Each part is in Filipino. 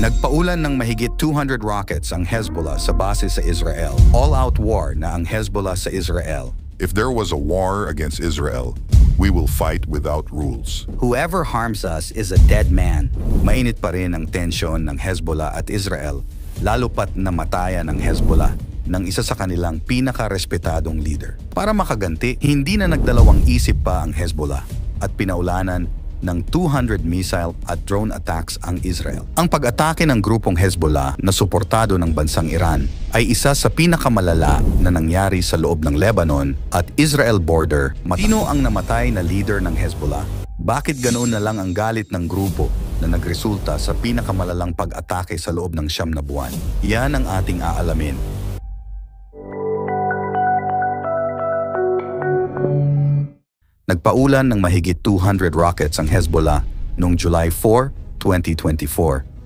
Nagpaulan ng mahigit 200 rockets ang Hezbollah sa base sa Israel. All-out war na ang Hezbollah sa Israel. If there was a war against Israel, we will fight without rules. Whoever harms us is a dead man. Mainit pa rin ang tensyon ng Hezbollah at Israel, lalo pat namatayan ng Hezbollah ng isa sa kanilang pinaka-respetadong leader. Para makaganti, hindi na nagdalawang isip pa ang Hezbollah at pinaulanan ng 200 missile at drone attacks ang Israel. Ang pag-atake ng grupong Hezbollah na suportado ng bansang Iran ay isa sa pinakamalala na nangyari sa loob ng Lebanon at Israel border. Sino ang namatay na leader ng Hezbollah? Bakit ganoon na lang ang galit ng grupo na nagresulta sa pinakamalalang pag-atake sa loob ng 9 na buwan? Yan ang ating aalamin. Nagpaulan ng mahigit 200 rockets ang Hezbollah noong July 4, 2024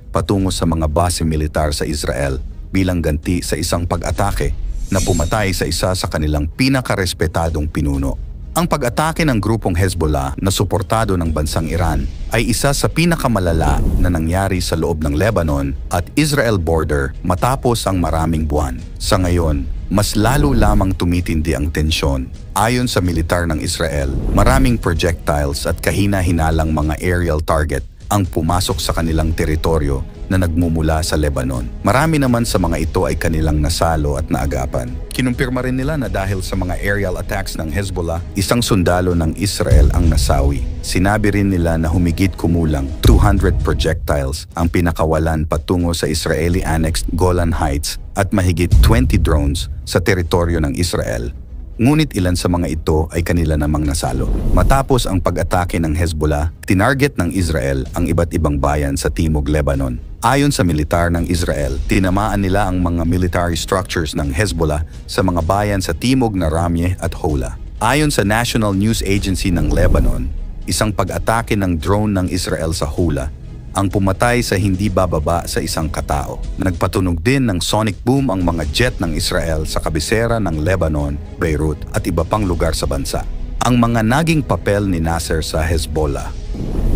patungo sa mga base militar sa Israel bilang ganti sa isang pag-atake na pumatay sa isa sa kanilang pinaka-respetadong pinuno. Ang pag-atake ng grupong Hezbollah na suportado ng bansang Iran ay isa sa pinakamalala na nangyari sa loob ng Lebanon at Israel border matapos ang maraming buwan. Sa ngayon, mas lalo lamang tumitindi ang tensyon. Ayon sa militar ng Israel, maraming projectiles at kahina-hinalang mga aerial target ang pumasok sa kanilang teritoryo na nagmumula sa Lebanon. Marami naman sa mga ito ay kanilang nasalo at naagapan. Kinumpirma rin nila na dahil sa mga aerial attacks ng Hezbollah, isang sundalo ng Israel ang nasawi. Sinabi rin nila na humigit kumulang 200 projectiles ang pinakawalan patungo sa Israeli-annexed Golan Heights at mahigit 20 drones sa teritoryo ng Israel. Ngunit ilan sa mga ito ay kanila namang nasalo. Matapos ang pag-atake ng Hezbollah, tinarget ng Israel ang iba't ibang bayan sa Timog Lebanon. Ayon sa militar ng Israel, tinamaan nila ang mga military structures ng Hezbollah sa mga bayan sa Timog na Ramyeh at Houla. Ayon sa National News Agency ng Lebanon, isang pag-atake ng drone ng Israel sa Houla ang pumatay sa hindi bababa sa isang katao. Nagpatunog din ng sonic boom ang mga jet ng Israel sa kabisera ng Lebanon, Beirut at iba pang lugar sa bansa. Ang mga naging papel ni Nasser sa Hezbollah.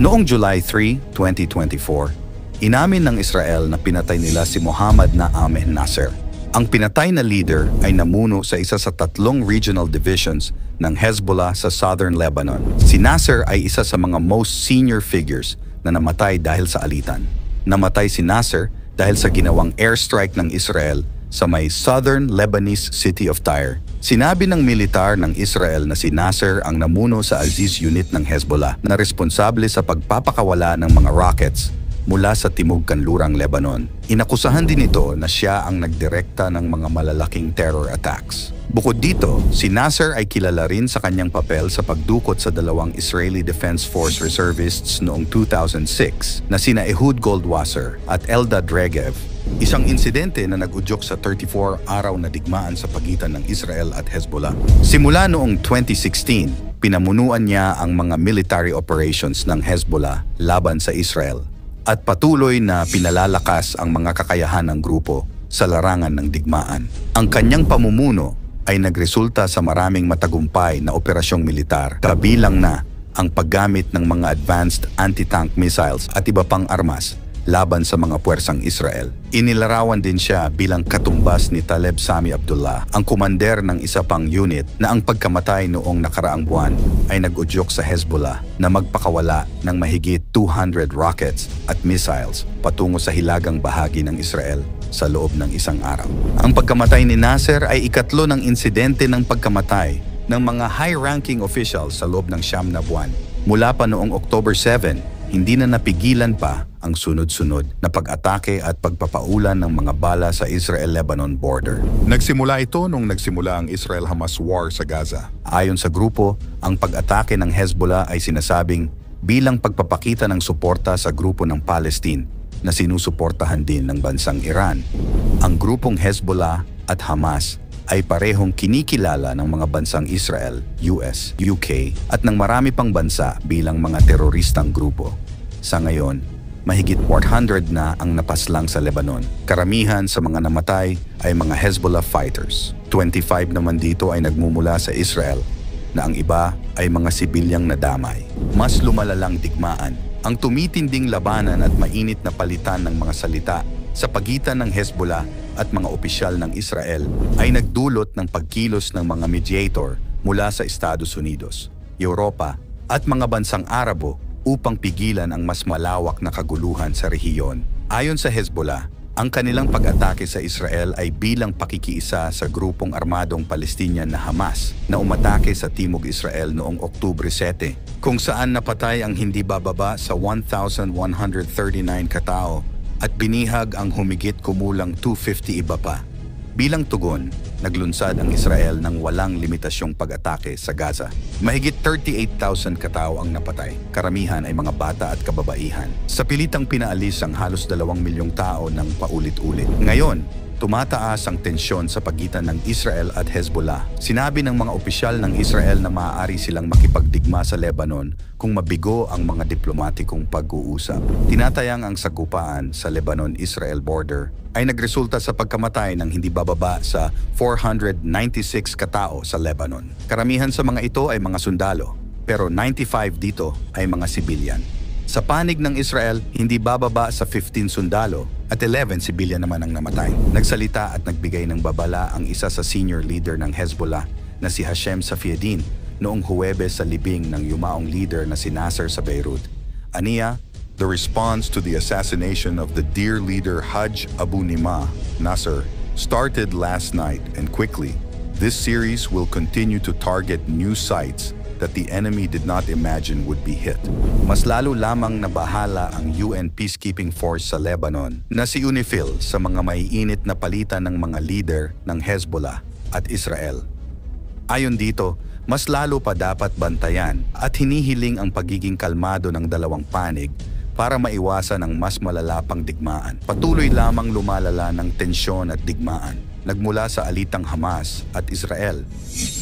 Noong July 3, 2024, inamin ng Israel na pinatay nila si Mohammad Naameh Nasser. Ang pinatay na leader ay namuno sa isa sa 3 regional divisions ng Hezbollah sa Southern Lebanon. Si Nasser ay isa sa mga most senior figures na namatay dahil sa alitan. Namatay si Nasser dahil sa ginawang airstrike ng Israel sa may southern Lebanese city of Tyre. Sinabi ng militar ng Israel na si Nasser ang namuno sa Aziz unit ng Hezbollah na responsable sa pagpapakawala ng mga rockets mula sa Timog Kanlurang Lebanon. Inakusahan din ito na siya ang nagdirekta ng mga malalaking terror attacks. Bukod dito, si Nasser ay kilala rin sa kanyang papel sa pagdukot sa 2 Israeli Defense Force reservists noong 2006 na sina Ehud Goldwasser at Eldad Regev. Isang insidente na nag-udyok sa 34-araw na digmaan sa pagitan ng Israel at Hezbollah. Simula noong 2016, pinamunuan niya ang mga military operations ng Hezbollah laban sa Israel at patuloy na pinalalakas ang mga kakayahan ng grupo sa larangan ng digmaan. Ang kanyang pamumuno ay nagresulta sa maraming matagumpay na operasyong militar, kabilang na ang paggamit ng mga advanced anti-tank missiles at iba pang armas laban sa mga puwersang Israel. Inilarawan din siya bilang katumbas ni Taleb Sami Abdullah, ang kumander ng isa pang unit na ang pagkamatay noong nakaraang buwan ay nag-udyok sa Hezbollah na magpakawala ng mahigit 200 rockets at missiles patungo sa hilagang bahagi ng Israel sa loob ng isang araw. Ang pagkamatay ni Nasser ay ikatlo ng insidente ng pagkamatay ng mga high-ranking officials sa loob ng 9 na buwan. Mula pa noong October 7, hindi na napigilan pa ang sunod-sunod na pag-atake at pagpapaulan ng mga bala sa Israel-Lebanon border. Nagsimula ito nung nagsimula ang Israel-Hamas war sa Gaza. Ayon sa grupo, ang pag-atake ng Hezbollah ay sinasabing bilang pagpapakita ng suporta sa grupo ng Palestine na sinusuportahan din ng bansang Iran. Ang grupong Hezbollah at Hamas ay parehong kinikilala ng mga bansang Israel, US, UK at ng marami pang bansa bilang mga teroristang grupo. Sa ngayon, mahigit 400 na ang napaslang sa Lebanon. Karamihan sa mga namatay ay mga Hezbollah fighters. 25 naman dito ay nagmumula sa Israel na ang iba ay mga sibilyang nadamay. Mas lumalalang digmaan, ang tumitinding labanan at mainit na palitan ng mga salita sa pagitan ng Hezbollah at mga opisyal ng Israel ay nagdulot ng pagkilos ng mga mediator mula sa Estados Unidos, Europa at mga bansang Arabo upang pigilan ang mas malawak na kaguluhan sa rehiyon. Ayon sa Hezbollah, ang kanilang pag-atake sa Israel ay bilang pakikiisa sa grupong armadong Palestinian na Hamas na umatake sa Timog Israel noong Oktubre 7, kung saan napatay ang hindi bababa sa 1,139 katao at binihag ang humigit kumulang 250 iba pa. Bilang tugon, naglunsad ang Israel ng walang limitasyong pag-atake sa Gaza. Mahigit 38,000 katao ang napatay, karamihan ay mga bata at kababaihan. Sa pilitang pinaalis ang halos 2 milyong tao ng paulit-ulit. Ngayon, tumataas ang tensyon sa pagitan ng Israel at Hezbollah. Sinabi ng mga opisyal ng Israel na maaari silang makipagdigma sa Lebanon kung mabigo ang mga diplomatikong pag-uusap. Tinatayang ang sagupaan sa Lebanon-Israel border ay nagresulta sa pagkamatay ng hindi bababa sa 496 katao sa Lebanon. Karamihan sa mga ito ay mga sundalo, pero 95 dito ay mga sibilyan. Sa panig ng Israel, hindi bababa sa 15 sundalo at 11 sibilyan naman ang namatay. Nagsalita at nagbigay ng babala ang isa sa senior leader ng Hezbollah na si Hashem Safieddin noong Huwebes sa libing ng yumaong leader na si Nasser sa Beirut. Aniya, The response to the assassination of the dear leader Hajj Abu Nimah, Nasser, started last night and quickly. This series will continue to target new sites that the enemy did not imagine would be hit. Mas lalo lamang nabahala ang UN Peacekeeping Force sa Lebanon na si UNIFIL sa mga maiinit na palitan ng mga leader ng Hezbollah at Israel. Ayon dito, mas lalo pa dapat bantayan at hinihiling ang pagiging kalmado ng dalawang panig para maiwasan ang mas malala pang digmaan. Patuloy lamang lumalala ng tensyon at digmaan, nagmula sa alitang Hamas at Israel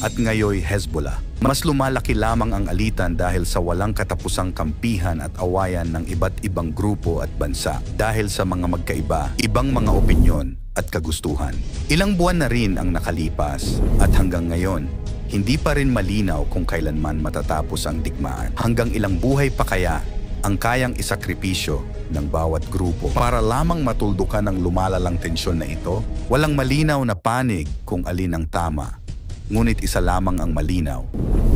at ngayoy Hezbollah. Mas lumalaki lamang ang alitan dahil sa walang katapusang kampihan at awayan ng iba't ibang grupo at bansa dahil sa mga magkaiba, ibang mga opinyon at kagustuhan. Ilang buwan na rin ang nakalipas at hanggang ngayon, hindi pa rin malinaw kung kailanman matatapos ang digmaan. Hanggang ilang buhay pa kaya ang kayang isakripisyo ng bawat grupo para lamang matuldukan ang lumalalang tensyon na ito? Walang malinaw na panig kung alin ang tama. Ngunit isa lamang ang malinaw.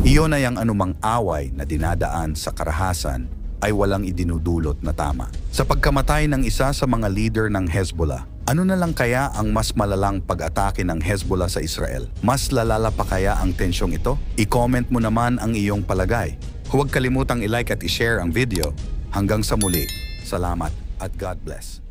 Iyon ay ang anumang away na dinadaan sa karahasan ay walang idinudulot na tama. Sa pagkamatay ng isa sa mga leader ng Hezbollah, ano na lang kaya ang mas malalang pag-atake ng Hezbollah sa Israel? Mas lalala pa kaya ang tensyong ito? I-comment mo naman ang iyong palagay. Huwag kalimutang i-like at i-share ang video. Hanggang sa muli, salamat at God bless.